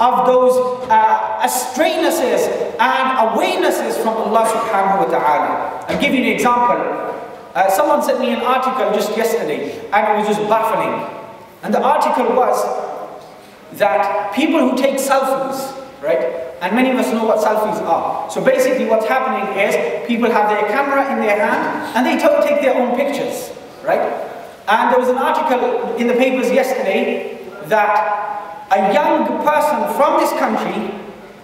of those astraynesses and awaynesses from Allah subhanahu wa ta'ala. I'll give you an example. Someone sent me an article just yesterday, and it was just baffling. And the article was that people who take selfies, right? And many of us know what selfies are. So basically what's happening is people have their camera in their hand and they take their own pictures, right? And there was an article in the papers yesterday that a young person from this country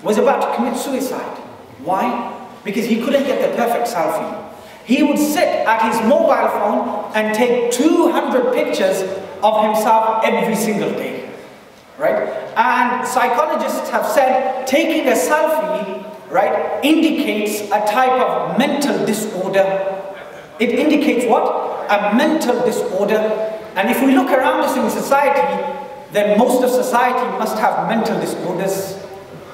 was about to commit suicide. Why? Because he couldn't get the perfect selfie. He would sit at his mobile phone and take 200 pictures of himself every single day. Right? And psychologists have said taking a selfie, right, indicates a type of mental disorder. It indicates what? A mental disorder. And if we look around us in society, then most of society must have mental disorders,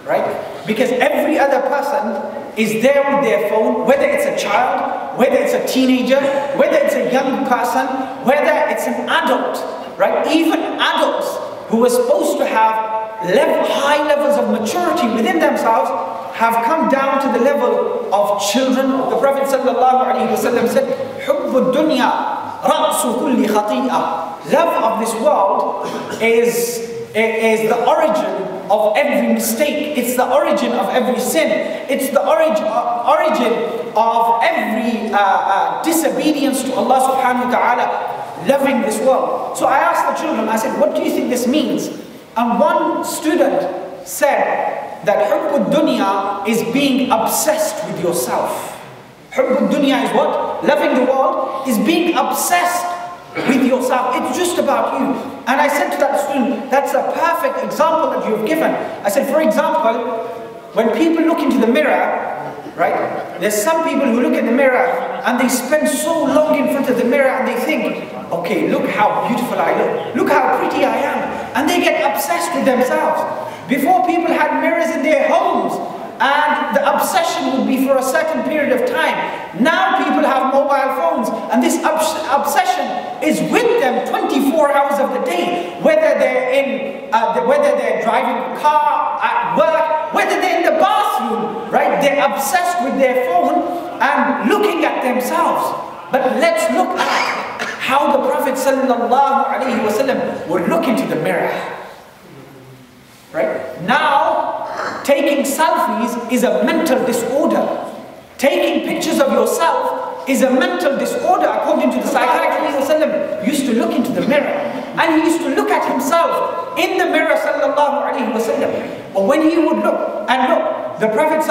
right? Because every other person is there with their phone, whether it's a child, whether it's a teenager, whether it's a young person, whether it's an adult, right? Even adults who are supposed to have high levels of maturity within themselves have come down to the level of children. The Prophet ﷺ said, حُبُّ الدُّنْيَا رَأْسُ كُلِّ خَطِيئَةٍ. Love of this world is the origin of every mistake. It's the origin of every sin. It's the origin of every disobedience to Allah subhanahu wa ta'ala. Loving this world. So I asked the children, I said, what do you think this means? And one student said that حُبُّ الدُّنْيَا is being obsessed with yourself. حُبُّ الدُّنْيا is what? Loving the world is being obsessed with yourself. It's just about you. And I said to that student, that's a perfect example that you've given. I said, for example, when people look into the mirror, right? There's some people who look in the mirror and they spend so long in front of the mirror and they think, okay, look how beautiful I look. Look how pretty I am. And they get obsessed with themselves. Before, people had mirrors in their homes and the obsession would be for a certain period of time. Now people have mobile phones and this obsession is with them 24 hours of the day. Whether they're driving a car, at work, whether they're in the bathroom, right? They're obsessed with their phone and looking at themselves. But let's look at how the Prophet ﷺ would look into the mirror. Right? Now, taking selfies is a mental disorder. Taking pictures of yourself is a mental disorder, according to the psychiatrist. He used to look into the mirror and he used to look at himself in the mirror. But when he would look, the Prophet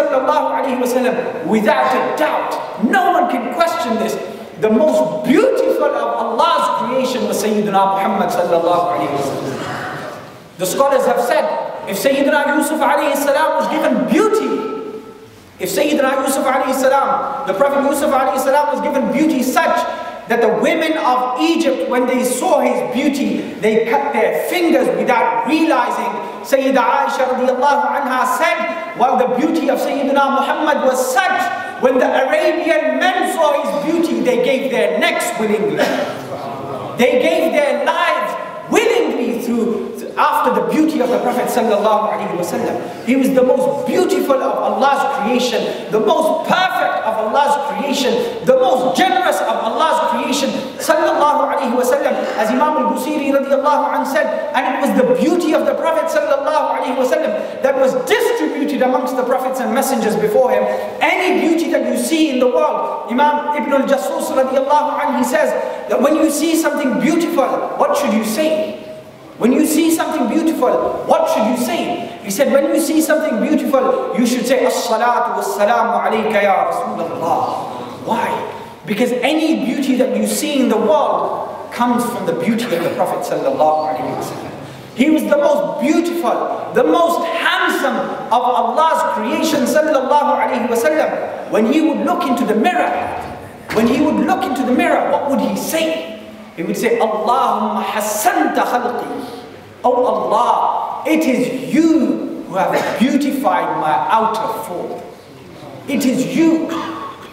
without a doubt, no one can question this, the most beautiful of Allah's creation was Sayyidina Muhammad sallallahu alayhi wa sallam. The scholars have said, if Sayyidina Yusuf alayhi salam was given beauty, if Sayyidina Yusuf alayhi salam, the Prophet Yusuf alayhi salam was given beauty such that the women of Egypt, when they saw his beauty, they cut their fingers without realizing. Sayyidah Aisha radiallahu anha said, while the beauty of Sayyidina Muhammad was such, when the Arabian men saw his beauty, they gave their necks willingly. They gave their lives willingly after the beauty of the Prophet sallallahu alaihi wasallam. He was the most beautiful of Allah's creation, the most perfect of Allah's creation, the most generous of Allah's creation, sallallahu alaihi wasallam. As Imam al-Busiri radiallahu anhu said, and it was the beauty of the Prophet sallallahu alaihi wasallam that was distributed amongst the prophets and messengers before him. Any beauty that you see in the world, Imam Ibn al-Jassus radiallahu anhu, he says that when you see something beautiful, what should you say? When you see something beautiful, what should you say? He said, when you see something beautiful, you should say, As-salatu was-salamu alayka ya Rasulullah. Why? Because any beauty that you see in the world comes from the beauty of the Prophet sallallahu alaihi wasallam. He was the most beautiful, the most handsome of Allah's creation sallallahu alaihi wasallam. When he would look into the mirror, what would he say? He would say, Allahumma hassanta khalqi. Oh Allah, it is you who have beautified my outer form. It is you.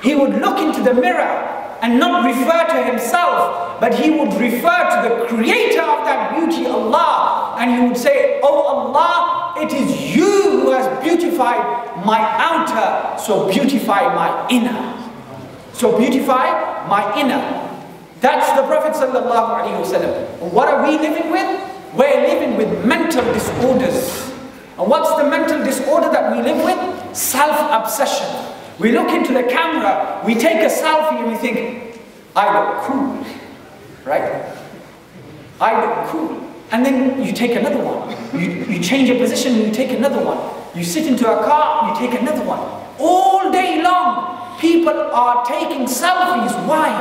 He would look into the mirror and not refer to himself but he would refer to the creator of that beauty, Allah, and he would say, "Oh Allah, it is you who has beautified my outer, so beautify my inner." So beautify my inner. That's the Prophet sallallahu alaihi wasallam. What are we living with? We're living with mental disorders. And what's the mental disorder that we live with? Self-obsession. We look into the camera, we take a selfie and we think, I look cool, right? I look cool. And then you take another one. You change your position and you take another one. You sit into a car, you take another one. All day long, people are taking selfies. Why?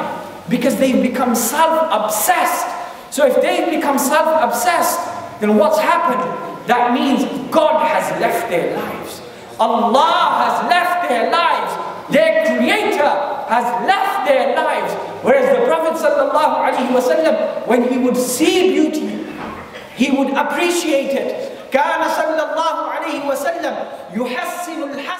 Because they've become self-obsessed. So if they've become self-obsessed, then what's happened? That means God has left their lives. Allah has left their lives. Their Creator has left their lives. Whereas the Prophet ﷺ, when he would see beauty, he would appreciate it. كان صلى الله عليه وسلم يحسن الحسن